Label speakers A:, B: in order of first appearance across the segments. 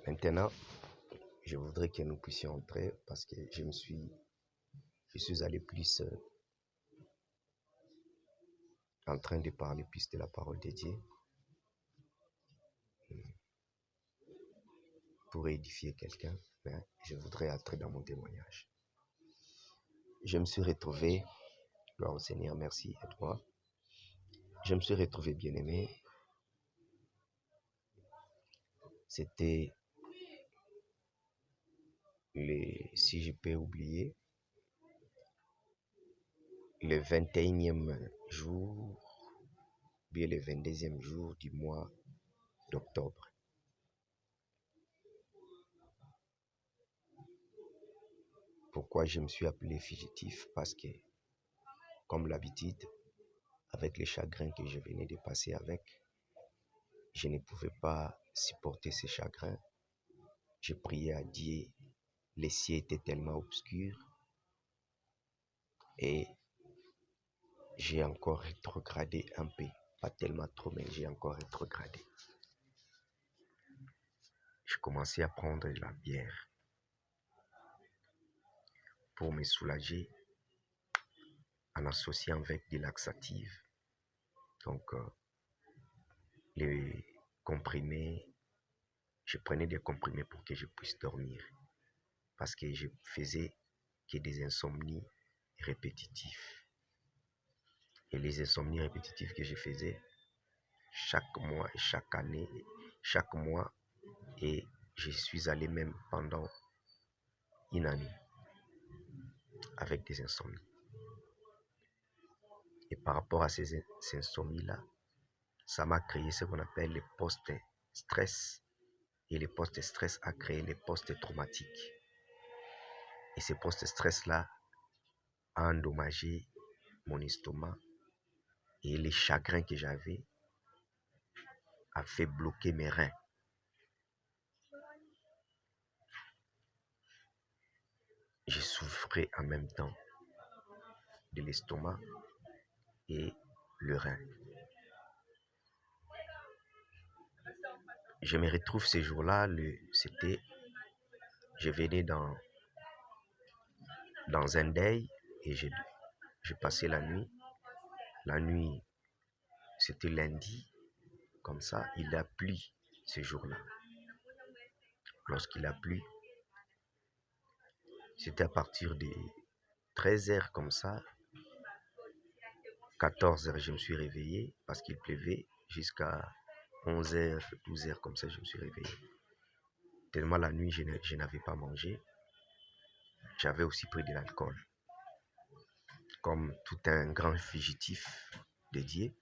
A: Maintenant, je voudrais que nous puissions entrer parce que je suis allé plus en train de parler plus de la parole de Dieu pour édifier quelqu'un, mais je voudrais entrer dans mon témoignage. Je me suis retrouvé, gloire au Seigneur, merci à toi. Je me suis retrouvé bien-aimé. C'était si je peux oublier, le 21e jour, bien le 22e jour du mois d'octobre. Pourquoi je me suis appelé fugitif? Parce que, comme l'habitude, avec les chagrins que je venais de passer avec, je ne pouvais pas supporter ces chagrins. Je priais à Dieu, les cieux étaient tellement obscurs et j'ai encore rétrogradé un peu, pas tellement trop, mais j'ai encore rétrogradé. Je commençais à prendre de la bière pour me soulager en associant avec des laxatifs. Donc, les comprimés, je prenais des comprimés pour que je puisse dormir parce que je faisais que des insomnies répétitifs. Et les insomnies répétitifs que je faisais chaque mois et chaque année, chaque mois, et je suis allé même pendant une année avec des insomnies. Et par rapport à ces insomnies-là, ça m'a créé ce qu'on appelle les post-stress. Et les post-stress a créé les post-traumatiques. Et ces post-stress-là a endommagé mon estomac et les chagrins que j'avais a fait bloquer mes reins. Je souffrais en même temps de l'estomac et le rein. Je me retrouve ces jours-là, je venais dans un deuil et je passais la nuit. La nuit, c'était lundi, comme ça, il a plu ce jour-là. Lorsqu'il a plu, c'était à partir de 13h comme ça, 14h, je me suis réveillé parce qu'il pleuvait jusqu'à 11h, 12h comme ça, je me suis réveillé. Tellement la nuit, je n'avais pas mangé. J'avais aussi pris de l'alcool. Comme tout un grand fugitif de Dieu,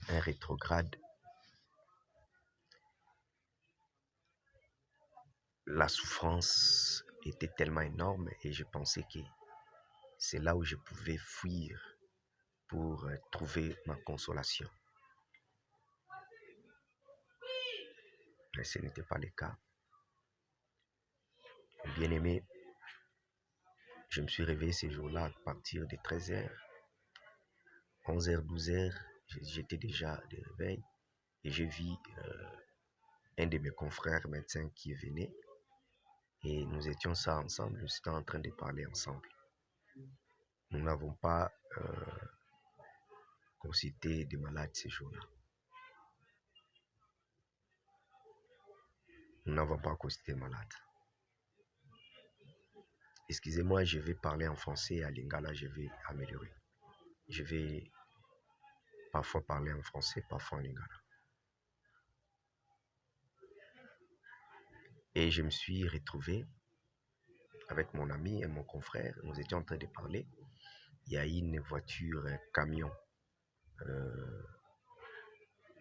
A: un rétrograde, la souffrance était tellement énorme et je pensais que c'est là où je pouvais fuir pour trouver ma consolation. Mais ce n'était pas le cas. Bien-aimé, je me suis réveillé ces jours-là à partir de 13h, 11h, 12h, j'étais déjà de réveil et j'ai vu un de mes confrères médecins qui venait et nous étions ça ensemble, nous étions en train de parler ensemble. Nous n'avons pas consulté des malades ces jours-là. Nous n'avons pas consulté des malades. Excusez-moi, je vais parler en français, à lingala, je vais améliorer. Je vais parfois parler en français, parfois en lingala. Et je me suis retrouvé avec mon ami et mon confrère. Nous étions en train de parler. Il y a une voiture, un camion,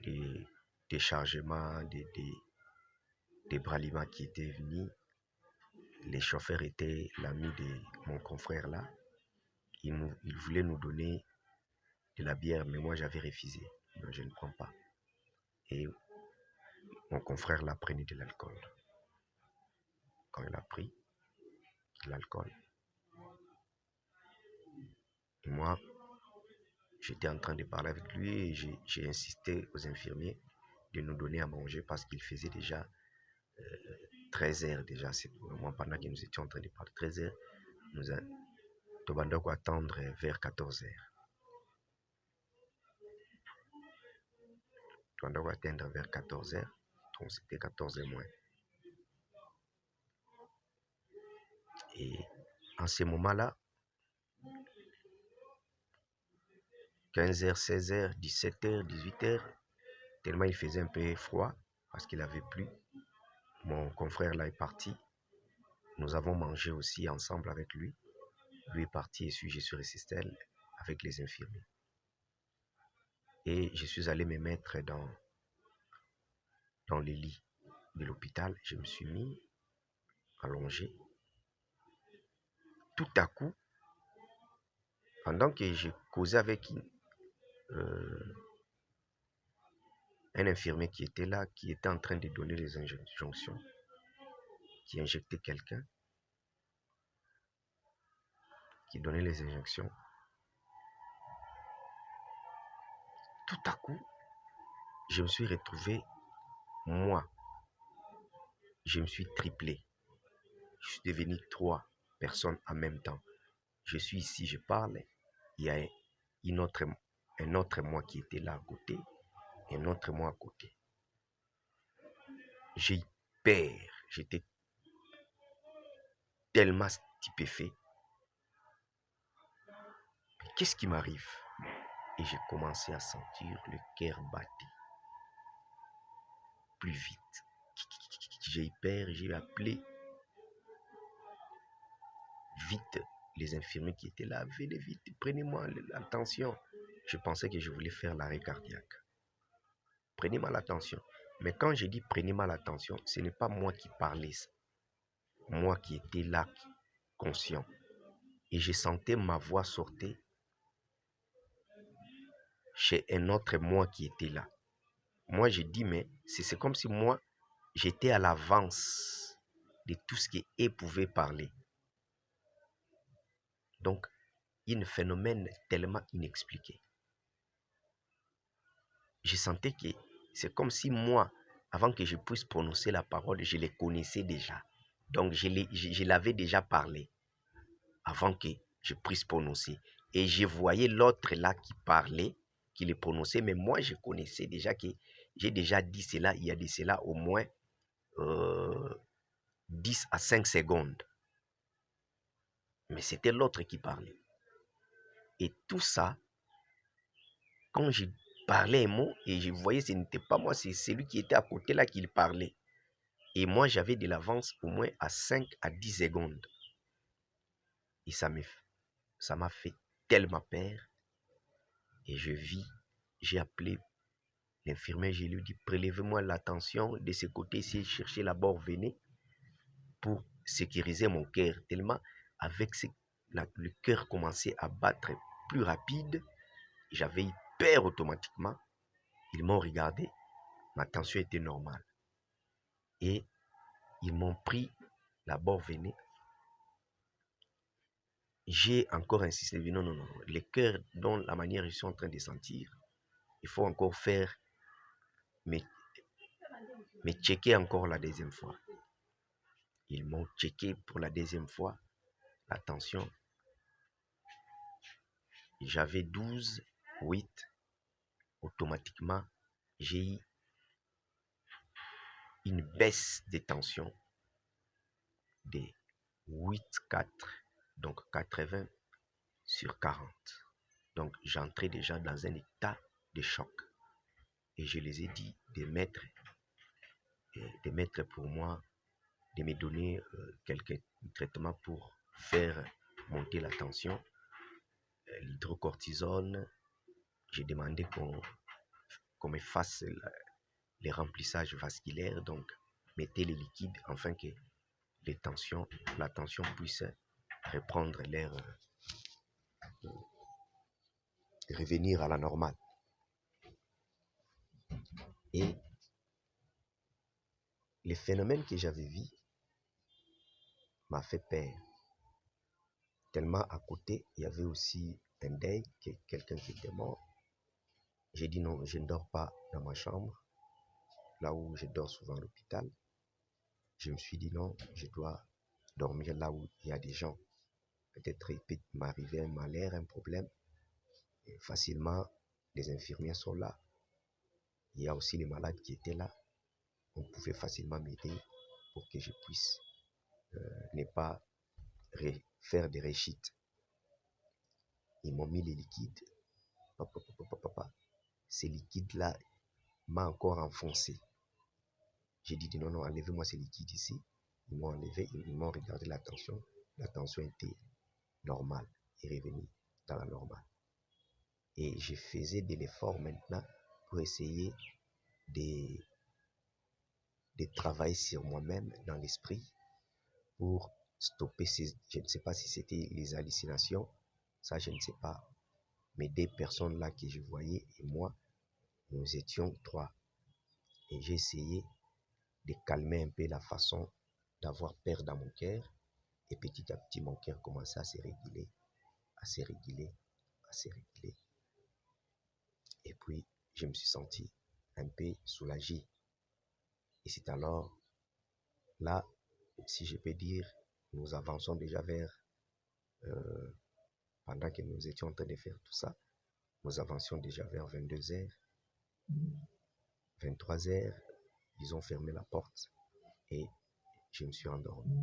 A: des déchargements, des bralima qui étaient venus. Les chauffeurs étaient l'ami de mon confrère là. Il voulait nous donner de la bière, mais moi j'avais refusé. Non, je ne prends pas. Et mon confrère là prenait de l'alcool. Quand il a pris de l'alcool, moi, j'étais en train de parler avec lui et j'ai insisté aux infirmiers de nous donner à manger parce qu'il faisait déjà 13 heures déjà, c'est moi pendant que nous étions en train de parler, 13 heures, nous devons attendre vers 14 heures. Nous devons atteindre vers 14 heures, donc c'était 14 heures moins. Et en ce moment-là, 15 heures, 16 heures, 17 heures, 18 heures, tellement il faisait un peu froid parce qu'il avait plu. Mon confrère là est parti. Nous avons mangé aussi ensemble avec lui. Lui est parti et je suis resté avec les infirmiers. Et je suis allé me mettre dans le lit de l'hôpital. Je me suis mis allongé. Tout à coup, pendant que je causais avec un infirmier qui était là, qui était en train de donner les injonctions, qui injectait quelqu'un, qui donnait les injections, tout à coup, je me suis retrouvé, moi, je me suis triplé. Je suis devenu 3 personnes en même temps. Je suis ici, je parle, il y a un autre moi qui était là à côté, et un autre moi à côté. J'ai eu peur, j'étais tellement stupéfait. Mais qu'est-ce qui m'arrive? Et j'ai commencé à sentir le cœur battre plus vite. J'ai eu peur, j'ai appelé vite les infirmiers qui étaient là. Venez vite, prenez-moi l'attention. Je pensais que je voulais faire l'arrêt cardiaque. Prenez-moi l'attention. Mais quand je dis prenez-moi l'attention, ce n'est pas moi qui parlais. Moi qui étais là, conscient. Et je sentais ma voix sortir chez un autre moi qui était là. Moi, je dis, mais c'est comme si moi, j'étais à l'avance de tout ce qu'eux pouvaient parler. Donc, un phénomène tellement inexpliqué. Je sentais que c'est comme si moi, avant que je puisse prononcer la parole, je les connaissais déjà. Donc, je l'avais déjà parlé avant que je puisse prononcer. Et je voyais l'autre là qui parlait, qui le prononçait, mais moi, je connaissais déjà que j'ai déjà dit cela, il y a de cela au moins 10 à 5 secondes. Mais c'était l'autre qui parlait. Et tout ça, quand je parlais un mot et je voyais que ce n'était pas moi, c'est celui qui était à côté là qui parlait. Et moi, j'avais de l'avance au moins à 5 à 10 secondes. Et ça m'a fait tellement peur. Et j'ai appelé l'infirmière, je lui ai dit, prélevez-moi la tension de ce côté-ci, cherchez la bord, venez, pour sécuriser mon cœur. Tellement, avec le cœur commençait à battre plus rapide, j'avais eu peur automatiquement. Ils m'ont regardé, ma tension était normale. Et ils m'ont pris la bord, venez. J'ai encore insisté, non, non, non, le cœur, dans la manière ils sont en train de sentir, il faut encore faire, mais checker encore la deuxième fois. Ils m'ont checké pour la deuxième fois, la tension. J'avais 12, 8. Automatiquement, j'ai eu une baisse de tension de 8,4, donc 80 sur 40. Donc, j'entrais déjà dans un état de choc. Et je les ai dit de mettre pour moi, de me donner quelques traitements pour faire monter la tension. L'hydrocortisone, j'ai demandé qu'on me fasse les remplissages vasculaires, donc mettez les liquides afin que la tension puisse reprendre revenir à la normale. Et le phénomène que j'avais vu m'a fait peur. Tellement à côté, il y avait aussi un deuil, quelqu'un qui était mort. J'ai dit non, je ne dors pas dans ma chambre, là où je dors souvent à l'hôpital. je me suis dit non, je dois dormir là où il y a des gens. Peut-être il peut m'arriver un malaise, un problème. Et facilement, les infirmiers sont là. Il y a aussi les malades qui étaient là. On pouvait facilement m'aider pour que je puisse ne pas faire des réchites. Ils m'ont mis les liquides. Ces liquides-là m'ont encore enfoncé. J'ai dit non, non, enlevez-moi ces liquides ici. Ils m'ont enlevé, ils m'ont regardé la tension. La tension était normale et revenue dans la normale. Et je faisais de l'effort maintenant pour essayer de travailler sur moi-même dans l'esprit pour stopper ces, je ne sais pas si c'était les hallucinations, ça je ne sais pas. Mais des personnes là que je voyais et moi, nous étions trois. Et j'ai essayé de calmer un peu la façon d'avoir peur dans mon cœur. Et petit à petit, mon cœur commençait à se réguler, à se réguler, à se réguler. Et puis, je me suis senti un peu soulagé. Et c'est alors, là, si je peux dire, nous avançons déjà vers, pendant que nous étions en train de faire tout ça, nous avancions déjà vers 22h, 23h, ils ont fermé la porte et je me suis endormi.